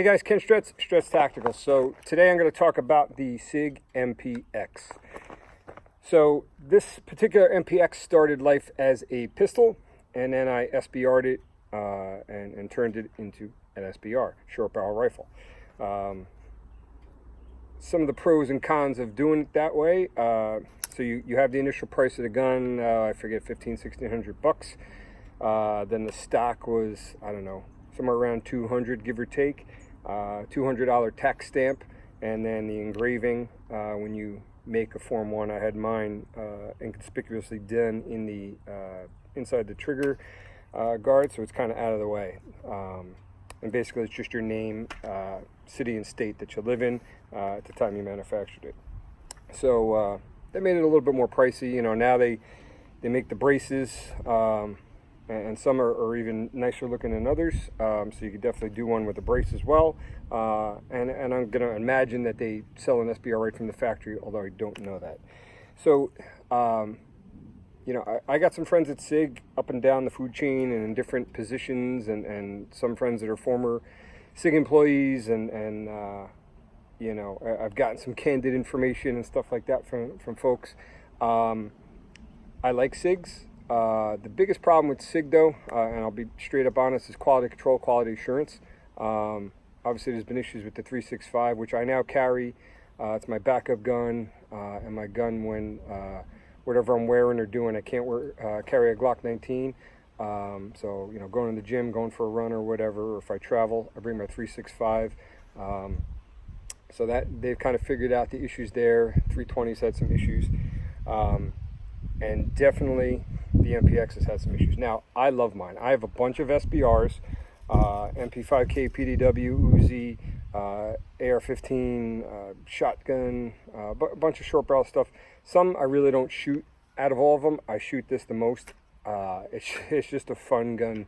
Hey guys, Ken Stretz Tactical. So today I'm going to talk about the Sig MPX. So this particular MPX started life as a pistol, and then I SBR'd it and turned it into an SBR, short barrel rifle. Some of the pros and cons of doing it that way. So you have the initial price of the gun, I forget, $1,500-$1,600. Then the stock was, I don't know, somewhere around $200, give or take. $200 tax stamp, and then the engraving when you make a Form 1. I had mine inconspicuously done in the inside the trigger guard, so it's kind of out of the way. And basically it's just your name, city and state that you live in at the time you manufactured it. So that made it a little bit more pricey. You know, now they make the braces, and some are even nicer looking than others, so you could definitely do one with a brace as well. And I'm going to imagine that they sell an SBR right from the factory, although I don't know that. So, you know, I got some friends at Sig up and down the food chain and in different positions, and some friends that are former Sig employees, and you know, I've gotten some candid information and stuff like that from folks. I like Sigs. The biggest problem with Sig, though, and I'll be straight up honest, is quality control, quality assurance. Obviously, there's been issues with the 365, which I now carry. It's my backup gun and my gun when whatever I'm wearing or doing. I can't carry a Glock 19. So, you know, going to the gym, going for a run or whatever, or if I travel, I bring my 365. So that they've kind of figured out the issues there. 320's had some issues. And definitely the MPX has had some issues. Now, I love mine. I have a bunch of SBRs, MP5K, PDW, Uzi, AR-15, shotgun, a bunch of short barrel stuff. Some I really don't shoot. Out of all of them, I shoot this the most. It's just a fun gun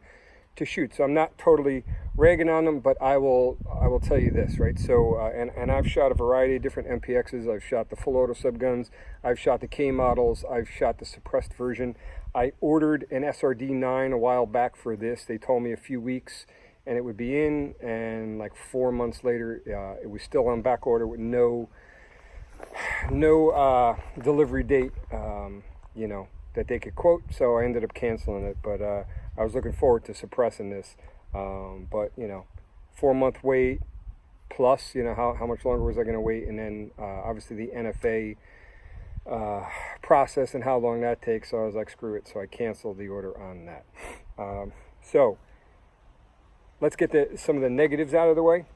to shoot. So I'm not totally ragging on them, but I will tell you this, right? So and I've shot a variety of different MPXs. I've shot the full auto subguns. I've shot the K models. I've shot the suppressed version. I ordered an SRD9 a while back for this. They told me a few weeks and it would be in, and like 4 months later, it was still on back order with no delivery date, you know, that they could quote. So I ended up canceling it, but I was looking forward to suppressing this. But, you know, 4-month wait plus, you know, how much longer was I going to wait? And then obviously the NFA process and how long that takes. So I was like, screw it. So I canceled the order on that. So let's get some of the negatives out of the way.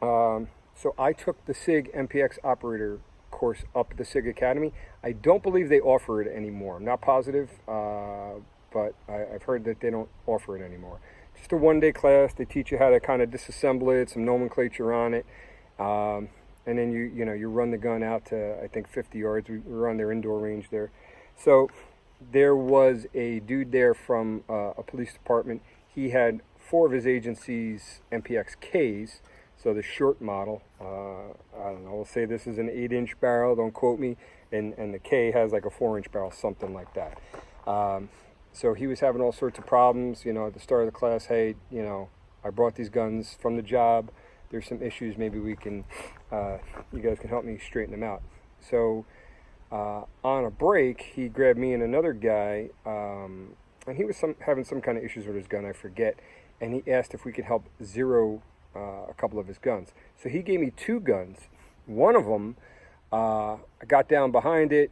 So I took the Sig MPX operator course up at the Sig Academy. I don't believe they offer it anymore. I'm not positive, but I've heard that they don't offer it anymore. Just a one-day class. They teach you how to kind of disassemble it, some nomenclature on it, and then you run the gun out to, I think, 50 yards. We were on their indoor range there. So there was a dude there from a police department. He had 4 of his agency's MPX-Ks, so the short model. I don't know, we'll say this is an 8-inch barrel, don't quote me, and the K has like a 4-inch barrel, something like that. So he was having all sorts of problems, you know, at the start of the class. Hey, you know, I brought these guns from the job. There's some issues. Maybe we can, you guys can help me straighten them out. So on a break, he grabbed me and another guy, and he was having some kind of issues with his gun, I forget. And he asked if we could help zero a couple of his guns. So he gave me 2 guns. One of them, I got down behind it,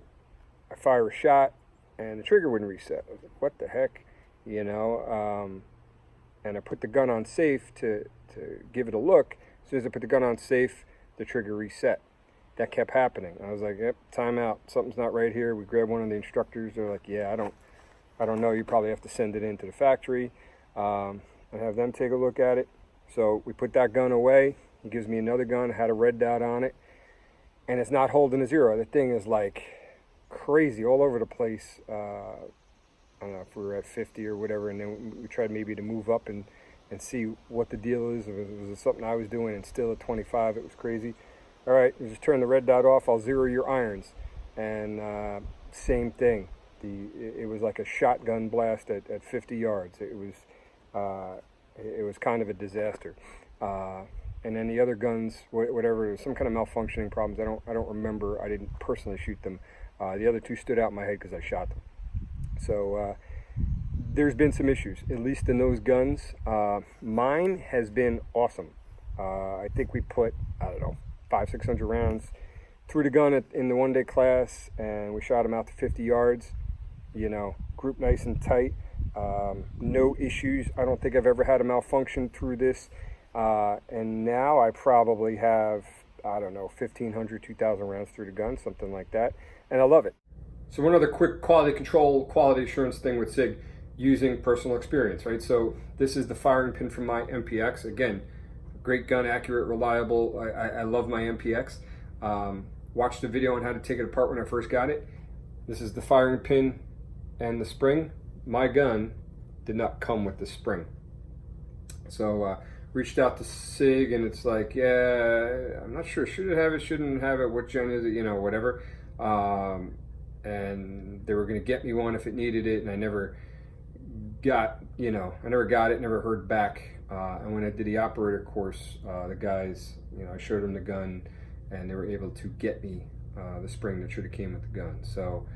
I fire a shot, and the trigger wouldn't reset. I was like, what the heck, you know? And I put the gun on safe to give it a look. As soon as I put the gun on safe, the trigger reset. That kept happening. I was like, yep, time out. Something's not right here. We grabbed one of the instructors. They're like, yeah, I don't know. You probably have to send it into the factory and have them take a look at it. So we put that gun away. He gives me another gun, had a red dot on it, and it's not holding a 0. The thing is like crazy all over the place. I don't know if we were at 50 or whatever, and then we tried maybe to move up and see what the deal is. If it was something I was doing and still at 25, it was crazy. All right, you just turn the red dot off. I'll zero your irons. And same thing. It was like a shotgun blast at 50 yards. It was kind of a disaster. and then the other guns, whatever, some kind of malfunctioning problems. I don't remember. I didn't personally shoot them. The other two stood out in my head because I shot them. So there's been some issues, at least in those guns. Mine has been awesome. I think we put, I don't know, 500-600 rounds through the gun in the one-day class, and we shot them out to 50 yards. You know, group nice and tight. No issues. I don't think I've ever had a malfunction through this. And now I probably have, I don't know, 1,500, 2,000 rounds through the gun, something like that. And I love it. So one other quick quality control, quality assurance thing with SIG, using personal experience, right? So this is the firing pin from my MPX. Again, great gun, accurate, reliable. I love my MPX. Watched the video on how to take it apart when I first got it. This is the firing pin and the spring. My gun did not come with the spring. So reached out to SIG, and it's like, yeah, I'm not sure, should it have it, shouldn't have it, what gen is it, you know, whatever. And they were going to get me one if it needed it, and I never got, you know, I never got it, never heard back. And when I did the operator course, the guys, you know, I showed them the gun, and they were able to get me the spring that should have came with the gun. So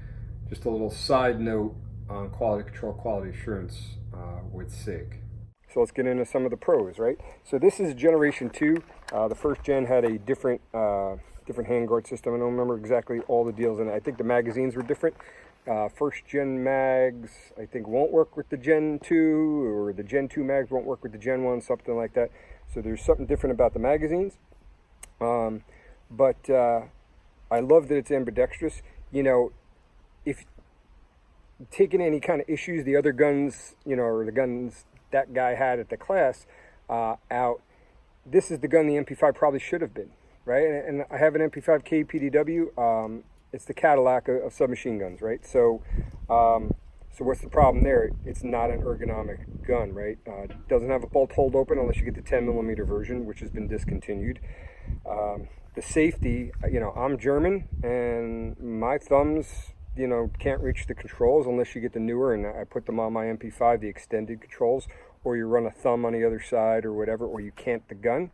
just a little side note on quality control, quality assurance with SIG. So let's get into some of the pros, right? So this is generation 2. The first gen had a different handguard system. I don't remember exactly all the deals in it. I think the magazines were different. First gen mags, I think, won't work with the Gen 2, or the Gen 2 mags won't work with the Gen 1, something like that. So there's something different about the magazines. But I love that it's ambidextrous. You know, if taking any kind of issues, the other guns, you know, or the guns that guy had at the class out, this is the gun the MP5 probably should have been, right? And I have an MP5K PDW. It's the Cadillac of submachine guns, right? So, so what's the problem there? It's not an ergonomic gun, right? It doesn't have a bolt hold open unless you get the 10mm version, which has been discontinued. The safety, you know, I'm German, and my thumbs, you know, can't reach the controls unless you get the newer, and I put them on my MP5, the extended controls, or you run a thumb on the other side or whatever, or you can't the gun.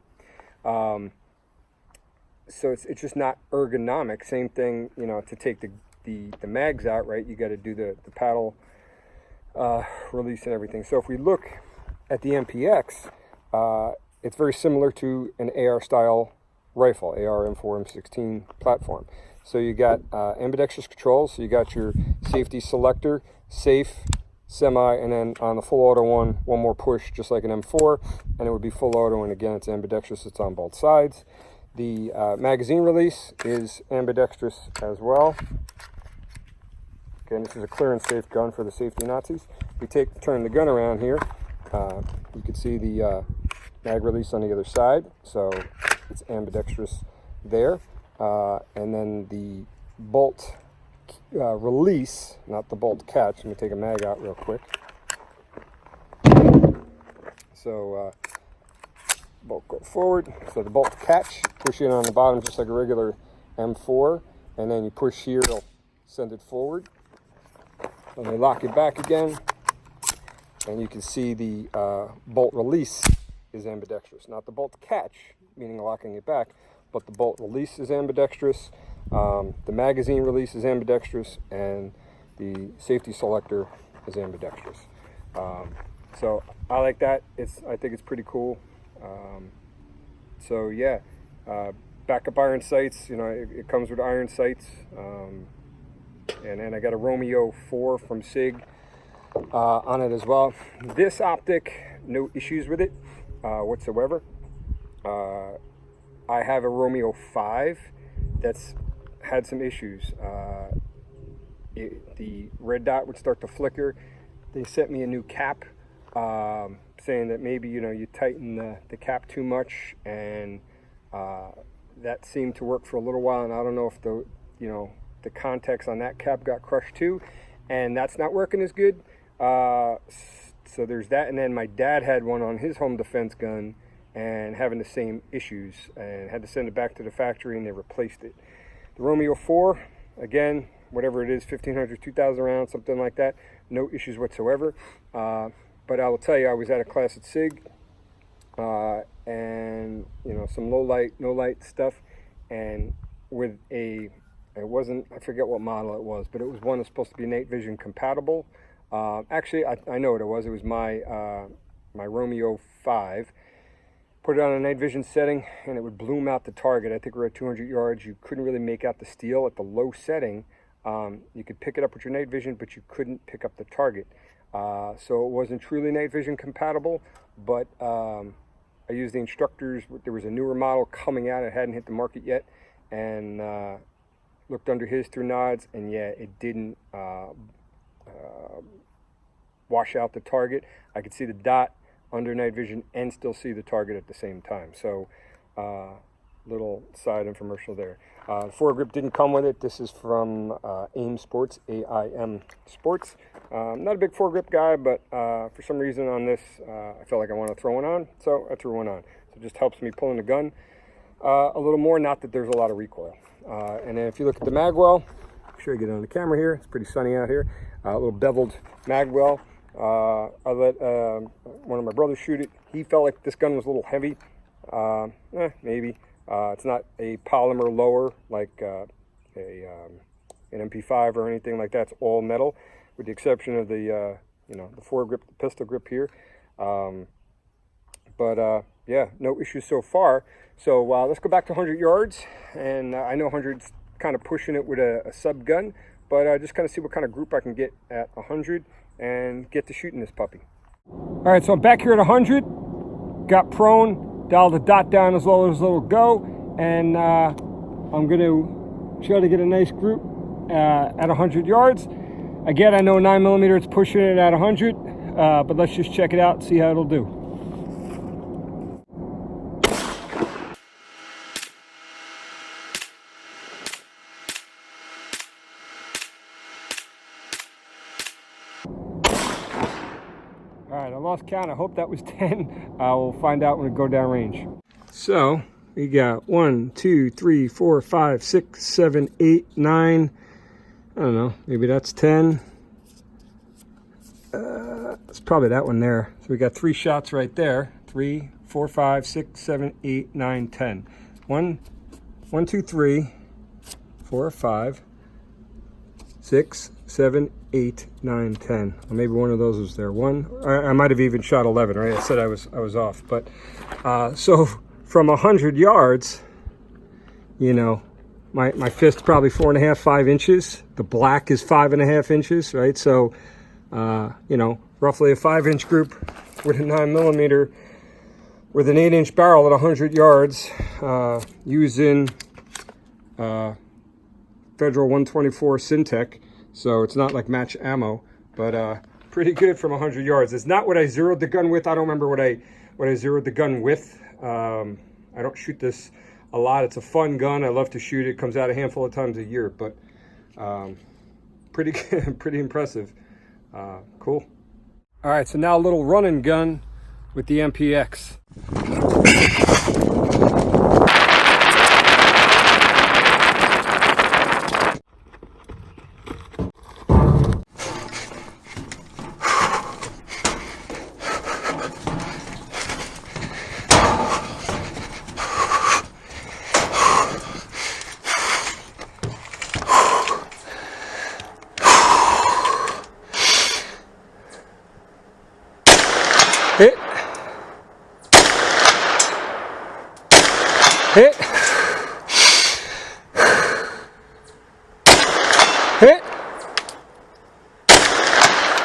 So it's just not ergonomic. Same thing, you know, to take the mags out, right? You got to do the paddle release and everything. So if we look at the MPX, it's very similar to an AR style rifle, AR M4 M16 platform. So you got ambidextrous controls. So you got your safety selector, safe, semi, and then on the full auto one more push, just like an M4, and it would be full auto. And again, it's ambidextrous. It's on both sides. The magazine release is ambidextrous as well. Again, this is a clear and safe gun for the safety Nazis. We turn the gun around here. You can see the mag release on the other side, so it's ambidextrous there. And then the bolt release, not the bolt catch. Let me take a mag out real quick. So bolt go forward. So the bolt catch, push in on the bottom just like a regular M4, and then you push here, it'll send it forward. And they lock it back again, and you can see the bolt release is ambidextrous. Not the bolt catch, meaning locking it back, but the bolt release is ambidextrous. The magazine release is ambidextrous, and the safety selector is ambidextrous. So I like that. I think it's pretty cool. So yeah, backup iron sights. You know, it comes with iron sights. And then I got a Romeo 4 from Sig on it as well. This optic, no issues with it whatsoever. I have a Romeo 5 that's had some issues. The red dot would start to flicker. They sent me a new cap, saying that maybe, you know, you tighten the cap too much, and that seemed to work for a little while. And I don't know if the contacts on that cap got crushed too, and that's not working as good. So there's that. And then my dad had one on his home defense gun and having the same issues, and had to send it back to the factory, and they replaced it. The Romeo 4, again, whatever it is, 1,500, 2,000 rounds, something like that, no issues whatsoever. But I will tell you, I was at a class at SIG and you know, some low light, no light stuff, and with a, it wasn't, I forget what model it was, but it was one that's supposed to be night vision compatible. Actually, I know what it was. It was my my Romeo 5. Put it on a night vision setting, and it would bloom out the target. I think we're at 200 yards. You couldn't really make out the steel at the low setting. You could pick it up with your night vision, but you couldn't pick up the target. So it wasn't truly night vision compatible, but I used the Instructors. There was a newer model coming out. It hadn't hit the market yet, and looked under his through nods, and yeah, it didn't wash out the target. I could see the dot under night vision and still see the target at the same time. So little side infomercial there. Foregrip didn't come with it. This is from AIM Sports, AIM Sports. Not a big foregrip guy, but for some reason on this, I felt like I want to throw one on, so I threw one on. So it just helps me pulling the gun a little more, not that there's a lot of recoil. And then if you look at the magwell, I'm sure you get it on the camera here. It's pretty sunny out here. A little beveled magwell. I let one of my brothers shoot it. He felt like this gun was a little heavy. Maybe. It's not a polymer lower like an MP5 or anything like that. It's all metal, with the exception of the the foregrip, the pistol grip here. Yeah, no issues so far. So let's go back to 100 yards, and I know 100's kind of pushing it with a sub gun, but just kind of see what kind of group I can get at 100 and get to shooting this puppy. All right, so I'm back here at 100, got prone, dialed the dot down as low as it'll go, and I'm going to try to get a nice group at 100 yards. Again, I know 9mm it's pushing it at 100, but let's just check it out and see how it'll do. All right, I lost count. I hope that was 10. We'll find out when we go down range. So we got 1, 2, 3, 4, 5, 6, 7, 8, 9. I don't know, maybe that's 10. It's probably that one there. So we got 3 shots right there. 3, 4, 5, 6, 7, 8, 9, 10. 1, 2, 3, 4, 5, 6, 7, 8, 9, 10. Or maybe one of those was there. I might have even shot 11, right? I said I was off. But so from 100 yards, you know, my fist's probably 4.5, 5 inches. The black is 5.5 inches, right? So, you know, roughly a 5-inch group with a 9mm with an 8-inch barrel at 100 yards, using Federal 124 Syntec. So it's not like match ammo, but pretty good from 100 yards. It's not what I zeroed the gun with. I don't remember what I zeroed the gun with. I don't shoot this a lot. It's a fun gun. I love to shoot it. It comes out a handful of times a year, but pretty good, pretty impressive. Cool. All right, so now a little running gun with the MPX. Hit. Hit. Hit.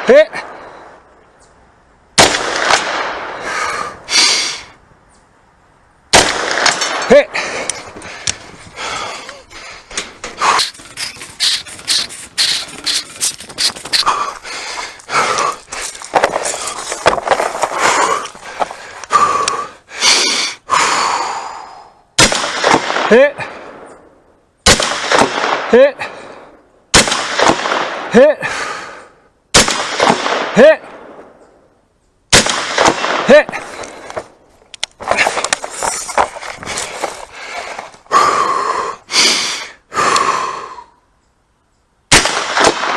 Hit. Hit. Hit. Hit. Hit. Hit. Hit.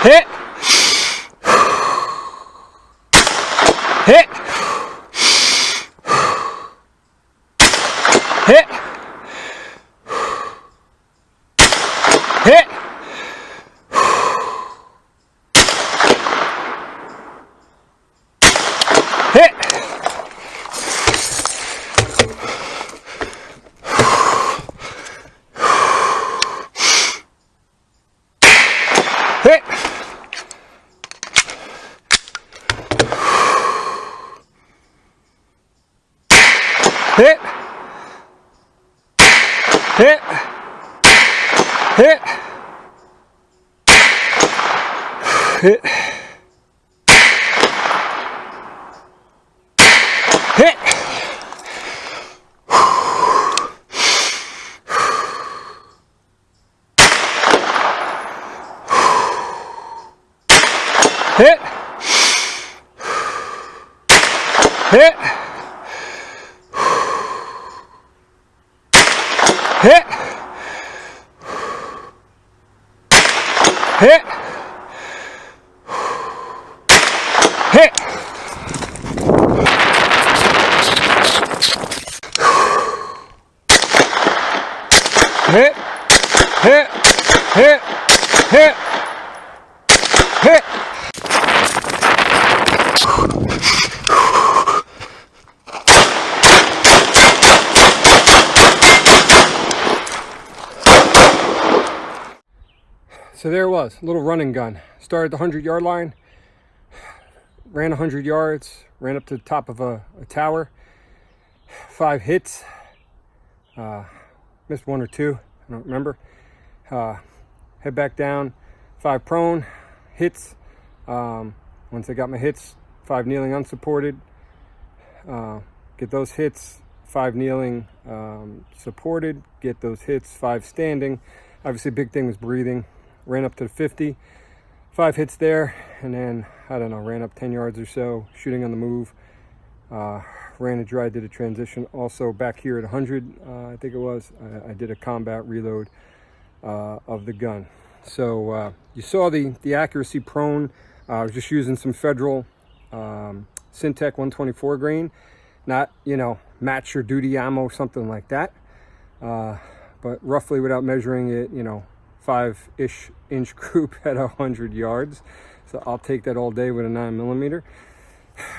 Hit. Hit. hit, hit, hit, hit, hit, hit, hit, hit, hit, hit, hit, hit, hit, hit, hit, hit, hit, hit. So there it was, a little running gun. Started the 100-yard line, ran 100 yards, ran up to the top of a tower, 5 hits, missed 1 or 2, I don't remember. Head back down, 5 prone, hits. Once I got my hits, 5 kneeling unsupported. Get those hits, 5 kneeling supported, get those hits, 5 standing. Obviously big thing was breathing. Ran up to the 50, 5 hits there, and then, I don't know, ran up 10 yards or so, shooting on the move. Ran a dry, did a transition. Also back here at 100, I think it was, I did a combat reload of the gun. So you saw the accuracy prone. I was just using some Federal Syntech 124 grain, not, you know, match or duty ammo, something like that. But roughly, without measuring it, you know, 5-ish inch group at 100 yards. So I'll take that all day with a 9mm.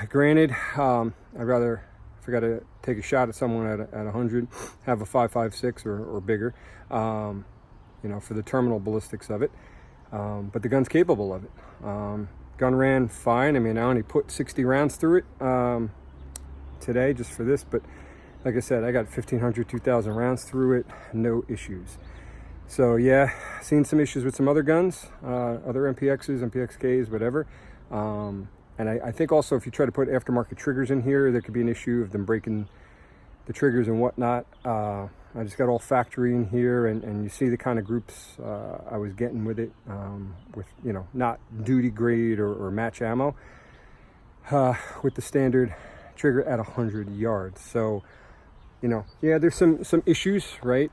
Granted, I'd rather, if I got to take a shot at someone at 100, have a 5.56 or bigger, you know, for the terminal ballistics of it. But the gun's capable of it. Gun ran fine. I mean, I only put 60 rounds through it today just for this, but like I said, I got 1,500, 2,000 rounds through it, no issues. So yeah, seen some issues with some other guns, other MPXs, MPXKs, whatever. And I think also if you try to put aftermarket triggers in here, there could be an issue of them breaking the triggers and whatnot. I just got all factory in here, and you see the kind of groups I was getting with it, with, you know, not duty grade or match ammo, with the standard trigger at 100 yards. So, you know, yeah, there's some issues, right?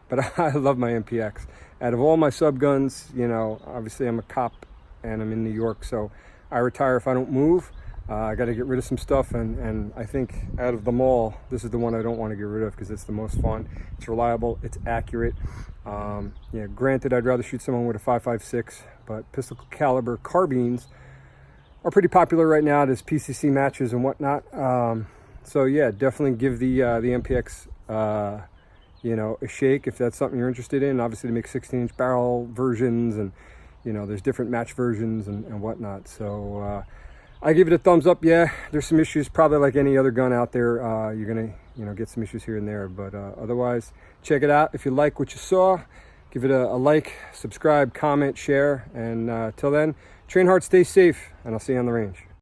But I love my MPX. Out of all my sub guns, you know, obviously I'm a cop and I'm in New York, so I retire if I don't move. I got to get rid of some stuff, and I think out of them all, this is the one I don't want to get rid of because it's the most fun. It's reliable, it's accurate. Yeah, granted, I'd rather shoot someone with a 5.56, but pistol caliber carbines are pretty popular right now. There's PCC matches and whatnot. So yeah, definitely give the MPX you know, a shake if that's something you're interested in. Obviously, they make 16-inch barrel versions, and you know, there's different match versions and whatnot. So I give it a thumbs up. Yeah, there's some issues, probably like any other gun out there. You're gonna, you know, get some issues here and there, but otherwise, check it out. If you like what you saw, give it a like, subscribe, comment, share, and till then, train hard, stay safe, and I'll see you on the range.